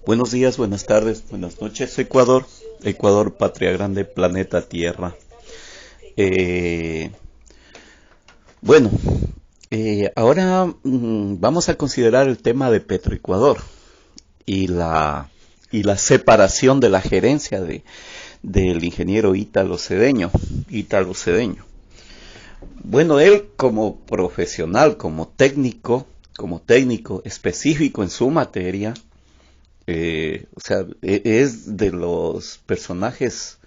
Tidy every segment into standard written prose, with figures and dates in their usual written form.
Buenos días, buenas tardes, buenas noches, Ecuador. Ecuador, patria grande, planeta Tierra. Eh, bueno, ahora vamos a considerar el tema de Petroecuador y la separación de la gerencia del ingeniero Ítalo Cedeño. Bueno, él como profesional, como técnico específico en su materia, es de los personajes,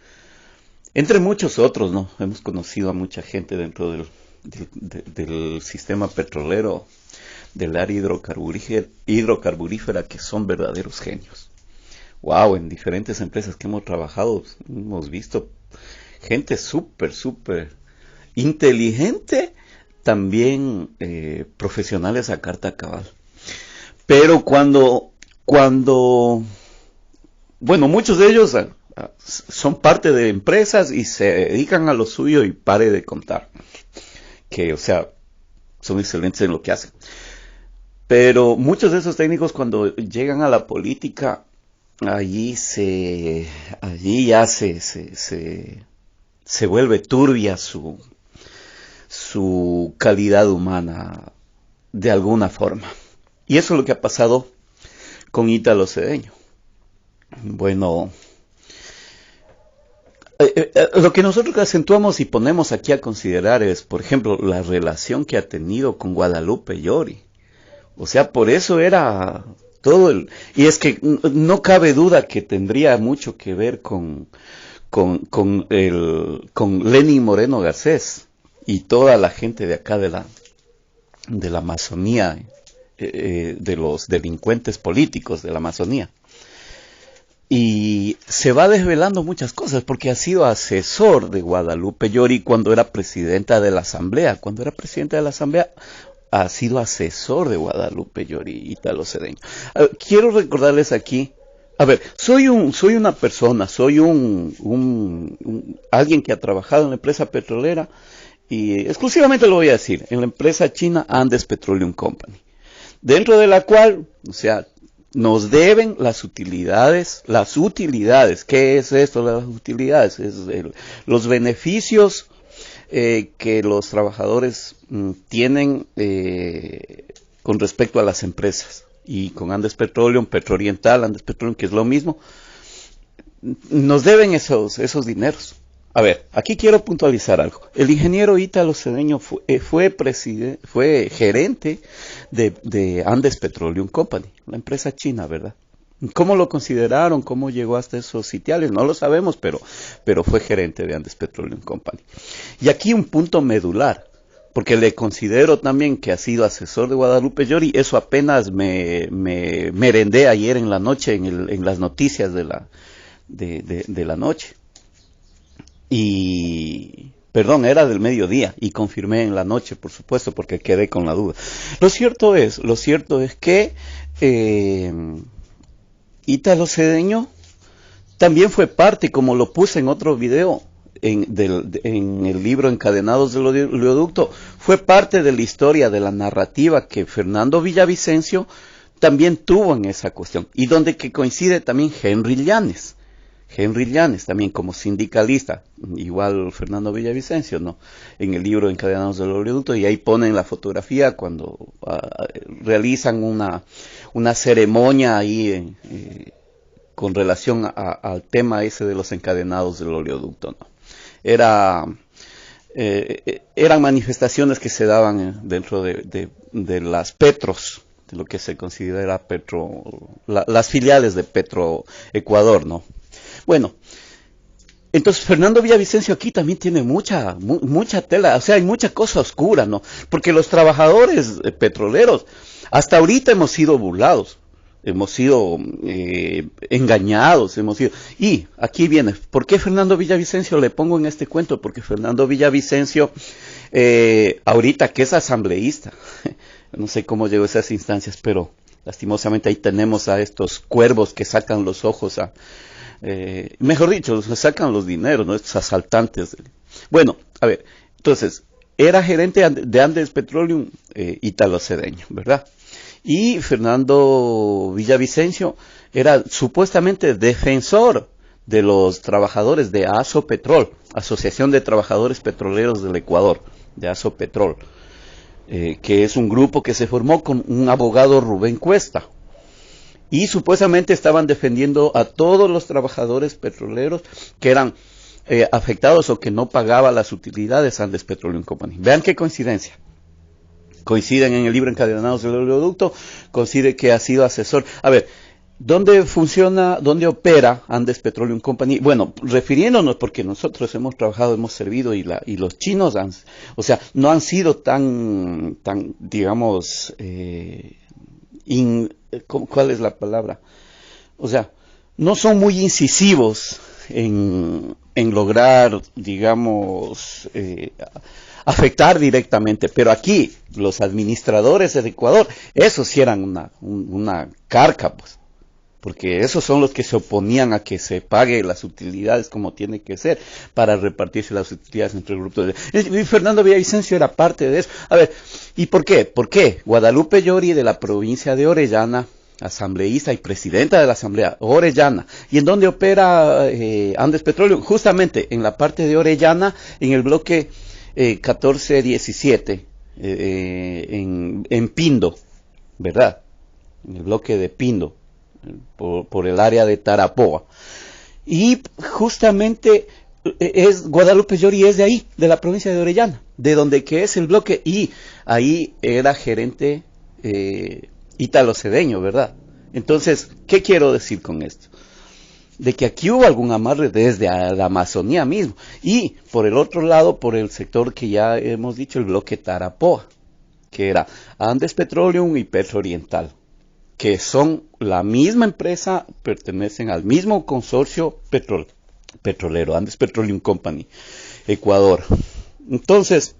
entre muchos otros, ¿no? Hemos conocido a mucha gente dentro del sistema petrolero, del área hidrocarburífera, que son verdaderos genios. Wow, en diferentes empresas que hemos trabajado, hemos visto gente súper inteligente, también profesionales a carta cabal. Pero bueno, muchos de ellos son parte de empresas y se dedican a lo suyo y pare de contar. Que, o sea, son excelentes en lo que hacen. Pero muchos de esos técnicos cuando llegan a la política, allí ya se vuelve turbia su calidad humana de alguna forma. Y eso es lo que ha pasado con Ítalo Cedeño. Bueno, lo que nosotros acentuamos y ponemos aquí a considerar es, por ejemplo, la relación que ha tenido con Guadalupe Llori. O sea, por eso era todo y es que no cabe duda que tendría mucho que ver con Lenín Moreno Garcés y toda la gente de acá de la Amazonía, de los delincuentes políticos de la Amazonía. Y se va desvelando muchas cosas porque ha sido asesor de Guadalupe Llori cuando era presidenta de la Asamblea. Cuando era presidenta de la Asamblea ha sido asesor de Guadalupe Llori, Ítalo Cedeño. Quiero recordarles aquí, a ver, soy una persona, soy alguien que ha trabajado en la empresa petrolera y exclusivamente lo voy a decir, en la empresa china Andes Petroleum Company, dentro de la cual, o sea, nos deben las utilidades. ¿Qué es esto de las utilidades? Es los beneficios que los trabajadores tienen con respecto a las empresas. Y con Andes Petroleum, Petrooriental, Andes Petroleum, que es lo mismo, nos deben esos dineros. A ver, aquí quiero puntualizar algo. El ingeniero Ítalo Cedeño fue gerente de Andes Petroleum Company, la empresa china, ¿verdad? ¿Cómo lo consideraron? ¿Cómo llegó hasta esos sitiales? No lo sabemos, pero fue gerente de Andes Petroleum Company. Y aquí un punto medular, porque le considero también que ha sido asesor de Guadalupe Llori. Eso apenas me merendé ayer en la noche en las noticias de la noche. Perdón, era del mediodía y confirmé en la noche, por supuesto, porque quedé con la duda. Lo cierto es que Ítalo Cedeño también fue parte, como lo puse en otro video, en el libro Encadenados del Oleoducto, fue parte de la historia, de la narrativa que Fernando Villavicencio también tuvo en esa cuestión, y donde que coincide también Henry Llanes también como sindicalista, igual Fernando Villavicencio, ¿no? En el libro Encadenados del Oleoducto, y ahí ponen la fotografía cuando realizan una ceremonia ahí con relación al tema ese de los encadenados del oleoducto, ¿no? Eran manifestaciones que se daban dentro de las Petros, de lo que se considera las filiales de Petroecuador, ¿no? Bueno, entonces Fernando Villavicencio aquí también tiene mucha tela, o sea, hay mucha cosa oscura, ¿no? Porque los trabajadores petroleros hasta ahorita hemos sido burlados, hemos sido engañados, y aquí viene, ¿por qué Fernando Villavicencio le pongo en este cuento? Porque Fernando Villavicencio ahorita que es asambleísta, no sé cómo llegó a esas instancias, pero lastimosamente ahí tenemos a estos cuervos que sacan los ojos mejor dicho, sacan los dineros, ¿no? Estos asaltantes. Bueno, a ver, entonces, era gerente de Andes Petroleum, Ítalo Cedeño, ¿verdad? y Fernando Villavicencio era supuestamente defensor de los trabajadores de Asopetrol, Asociación de Trabajadores Petroleros del Ecuador, de Asopetrol, que es un grupo que se formó con un abogado, Rubén Cuesta, y supuestamente estaban defendiendo a todos los trabajadores petroleros que eran afectados o que no pagaban las utilidades Andes Petroleum Company. Vean qué coincidencia. Coinciden en el libro Encadenados del Oleoducto, coincide que ha sido asesor. A ver, ¿dónde funciona, dónde opera Andes Petroleum Company? Bueno, refiriéndonos, porque nosotros hemos trabajado, hemos servido, y los chinos no han sido tan, digamos, ¿cuál es la palabra? O sea, no son muy incisivos en lograr, digamos, afectar directamente, pero aquí los administradores del Ecuador, esos sí eran una carca, pues, porque esos son los que se oponían a que se pague las utilidades como tiene que ser para repartirse las utilidades entre el grupo. Y Fernando Villavicencio era parte de eso. A ver, ¿y por qué? ¿Por qué? Guadalupe Llori, de la provincia de Orellana, asambleísta y presidenta de la asamblea Orellana. ¿Y en dónde opera Andes Petroleum? Justamente en la parte de Orellana, en el bloque 1417, en Pindo, ¿verdad? En el bloque de Pindo, por el área de Tarapoa. Y justamente Guadalupe Llori es de ahí, de la provincia de Orellana, de donde que es el bloque, y ahí era gerente Ítalo Cedeño, ¿verdad? Entonces, ¿qué quiero decir con esto? De que aquí hubo algún amarre desde la Amazonía mismo, y por el otro lado, por el sector que ya hemos dicho, el bloque Tarapoa, que era Andes Petroleum y Petrooriental, que son la misma empresa, pertenecen al mismo consorcio petrolero, Andes Petroleum Company, Ecuador. Entonces,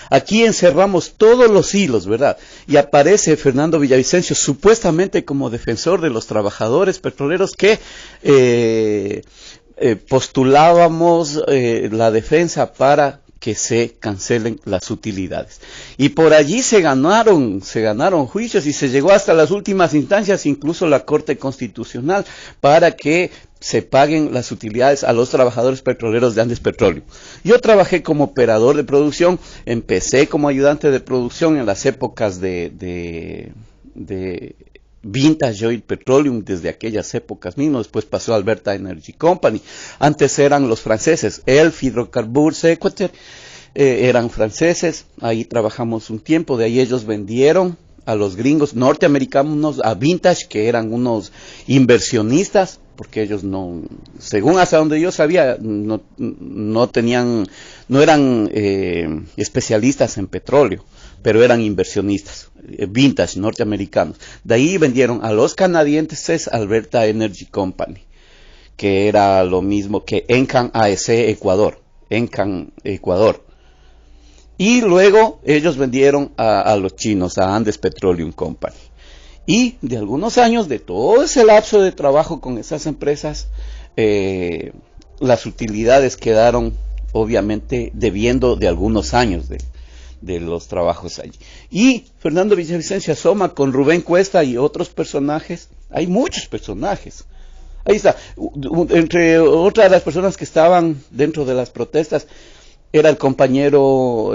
aquí encerramos todos los hilos, ¿verdad? Y aparece Fernando Villavicencio supuestamente como defensor de los trabajadores petroleros que postulábamos la defensa para que se cancelen las utilidades. Y por allí se ganaron juicios y se llegó hasta las últimas instancias, incluso la Corte Constitucional, para que se paguen las utilidades a los trabajadores petroleros de Andes Petroleum. Yo trabajé como operador de producción, empecé como ayudante de producción en las épocas de Vintage Oil Petroleum, desde aquellas épocas mismo. Después pasó a Alberta Energy Company. Antes eran los franceses, Elf Hydrocarbures Equateur, eran franceses. Ahí trabajamos un tiempo. De ahí ellos vendieron a los gringos norteamericanos, a Vintage, que eran unos inversionistas, porque ellos no, según hasta donde yo sabía, no eran especialistas en petróleo, pero eran inversionistas, Vintage, norteamericanos. De ahí vendieron a los canadienses Alberta Energy Company, que era lo mismo que Encan AEC Ecuador, Y luego ellos vendieron a los chinos, a Andes Petroleum Company. Y de algunos años, de todo ese lapso de trabajo con esas empresas, las utilidades quedaron obviamente debiendo de algunos años de los trabajos allí. Y Fernando Villavicencio asoma con Rubén Cuesta y otros personajes. Hay muchos personajes. Ahí está. Entre otras de las personas que estaban dentro de las protestas era el compañero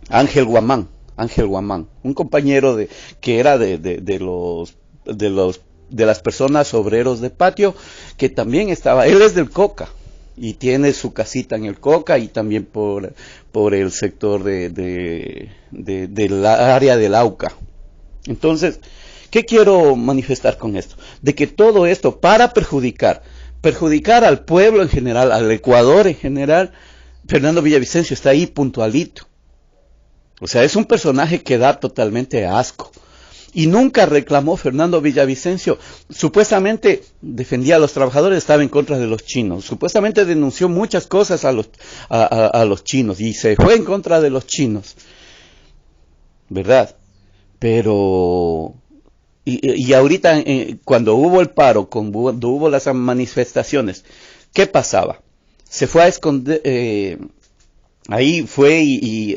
Ángel Guamán, un compañero que era de las personas obreros de patio, que también estaba. Él es del Coca y tiene su casita en el Coca, y también por el sector del área del Auca. Entonces, ¿qué quiero manifestar con esto? De que todo esto, para perjudicar al pueblo en general, al Ecuador en general, Fernando Villavicencio está ahí puntualito. O sea, es un personaje que da totalmente asco. Y nunca reclamó Fernando Villavicencio. Supuestamente defendía a los trabajadores, estaba en contra de los chinos. Supuestamente denunció muchas cosas a los chinos y se fue en contra de los chinos, ¿verdad? Pero y ahorita cuando hubo el paro, cuando hubo las manifestaciones, ¿qué pasaba? Se fue a esconder, ahí fue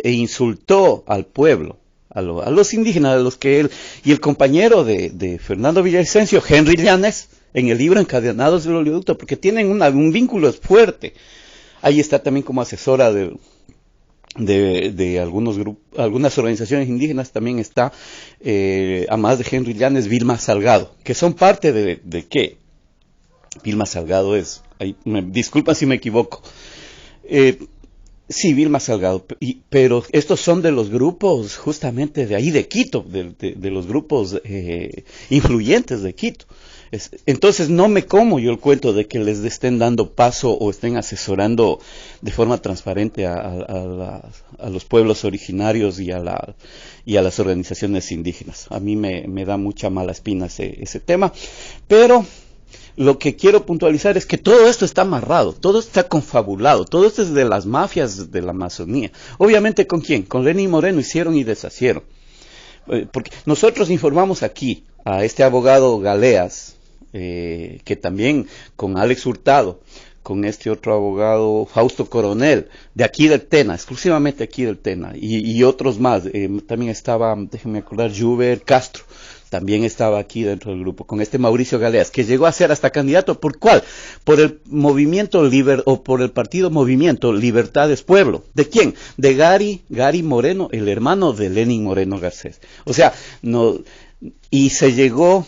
e insultó al pueblo. a los indígenas, a los que él, y el compañero de Fernando Villavicencio, Henry Llanes, en el libro Encadenados del Oleoducto, porque tienen un vínculo fuerte. Ahí está también como asesora de algunos grupos, algunas organizaciones indígenas, también está, además de Henry Llanes, Vilma Salgado, que son parte de ¿qué? Vilma Salgado es, disculpa si me equivoco, sí, Vilma Salgado, pero estos son de los grupos justamente de ahí de Quito, de los grupos influyentes de Quito. Entonces no me como yo el cuento de que les estén dando paso o estén asesorando de forma transparente a los pueblos originarios y a las organizaciones indígenas. A mí me da mucha mala espina ese tema, pero lo que quiero puntualizar es que todo esto está amarrado, todo está confabulado, todo esto es de las mafias de la Amazonía. Obviamente, ¿con quién? Con Lenín Moreno hicieron y deshacieron. Porque nosotros informamos aquí a este abogado Galeas, que también con Alex Hurtado, con este otro abogado Fausto Coronel, de aquí del Tena, exclusivamente aquí del Tena, y otros más, también estaba, déjenme acordar, Juber Castro, también estaba aquí dentro del grupo, con este Mauricio Galeas, que llegó a ser hasta candidato, ¿por cuál? Por el movimiento o por el partido Movimiento Libertades Pueblo. ¿De quién? De Gary Moreno, el hermano de Lenín Moreno Garcés. O sea, no, y se llegó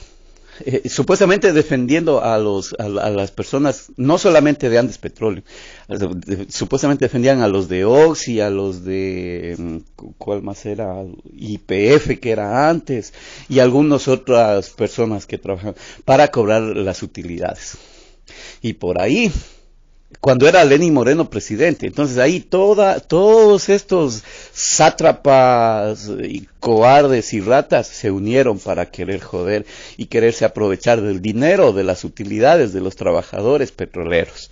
supuestamente defendiendo a las personas, no solamente de Andes Petróleo, supuestamente defendían a los de Oxy, a los de, ¿cuál más era? YPF, que era antes, y algunas otras personas que trabajan para cobrar las utilidades. Y por ahí, cuando era Lenín Moreno presidente, entonces ahí todos estos sátrapas y cobardes y ratas se unieron para querer joder y quererse aprovechar del dinero, de las utilidades de los trabajadores petroleros.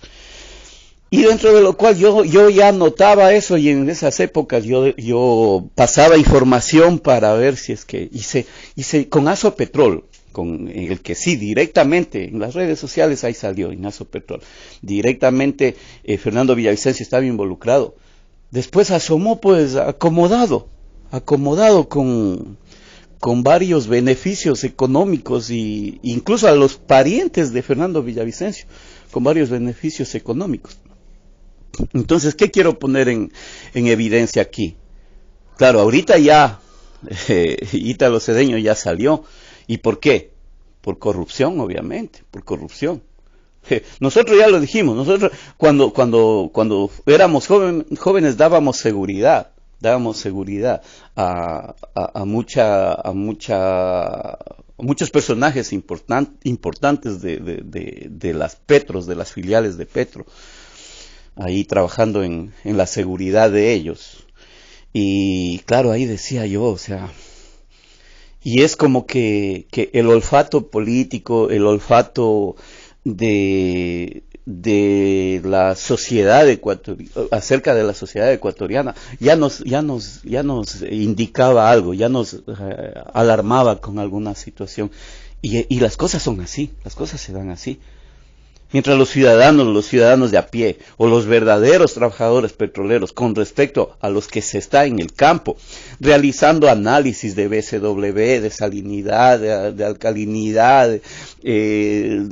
Y dentro de lo cual yo ya notaba eso, y en esas épocas yo pasaba información para ver si es que hice con Asopetrol, con el que sí, directamente, en las redes sociales ahí salió, en Asopetrol, directamente Fernando Villavicencio estaba involucrado. Después asomó pues acomodado con varios beneficios económicos, y incluso a los parientes de Fernando Villavicencio, con varios beneficios económicos. Entonces, ¿qué quiero poner en evidencia aquí? Claro, ahorita ya Ítalo Cedeño ya salió. ¿Y por qué? Por corrupción, obviamente, por corrupción. Nosotros ya lo dijimos, nosotros cuando éramos jóvenes dábamos seguridad a muchos personajes importantes de las Petros, de las filiales de Petro, ahí trabajando en la seguridad de ellos. Y claro, ahí decía yo, o sea, y es como que el olfato político, el olfato de la sociedad acerca de la sociedad ecuatoriana, ya nos indicaba algo, ya nos alarmaba con alguna situación. Y las cosas son así, las cosas se dan así. Mientras los ciudadanos de a pie, o los verdaderos trabajadores petroleros, con respecto a los que se está en el campo, realizando análisis de BCW, de salinidad, de alcalinidad, de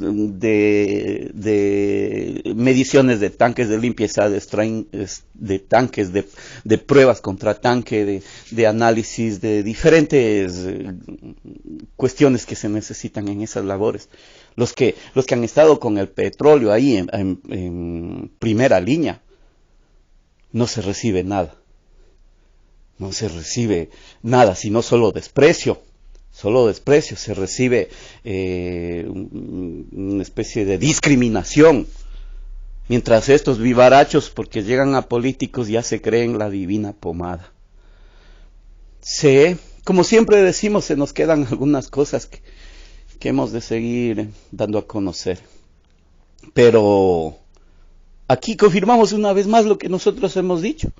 mediciones de tanques de limpieza, de tanques, de pruebas contra tanque, de análisis de diferentes cuestiones que se necesitan en esas labores. Los que han estado con el petróleo ahí en primera línea, no se recibe nada. No se recibe nada, sino solo desprecio. Solo desprecio. Se recibe una especie de discriminación. Mientras estos vivarachos, porque llegan a políticos, ya se creen la divina pomada. Como siempre decimos, se nos quedan algunas cosas que hemos de seguir dando a conocer. Pero aquí confirmamos una vez más lo que nosotros hemos dicho,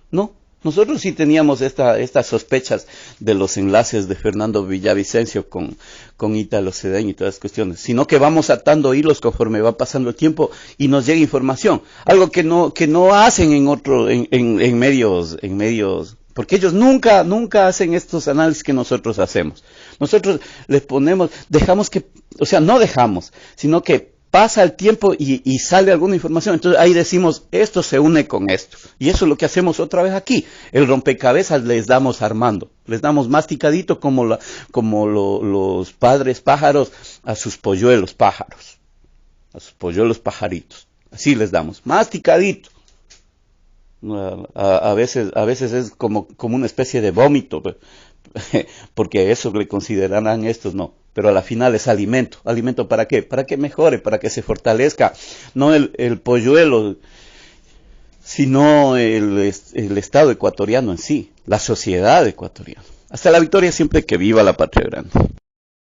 ¿no? Nosotros sí teníamos estas sospechas de los enlaces de Fernando Villavicencio con Ítalo Cedeño y todas las cuestiones, sino que vamos atando hilos conforme va pasando el tiempo y nos llega información, algo que no hacen en medios Porque ellos nunca hacen estos análisis que nosotros hacemos. Nosotros les ponemos, no dejamos, sino que pasa el tiempo y sale alguna información. Entonces ahí decimos, esto se une con esto. Y eso es lo que hacemos otra vez aquí. El rompecabezas les damos armando. Les damos masticadito como los padres pájaros a sus polluelos pájaros. A sus polluelos pajaritos. Así les damos, masticadito. A veces es como una especie de vómito, porque eso le considerarán estos, no. Pero a la final es alimento. ¿Alimento para qué? Para que mejore, para que se fortalezca. No el polluelo, sino el Estado ecuatoriano en sí, la sociedad ecuatoriana. Hasta la victoria, siempre que viva la patria grande.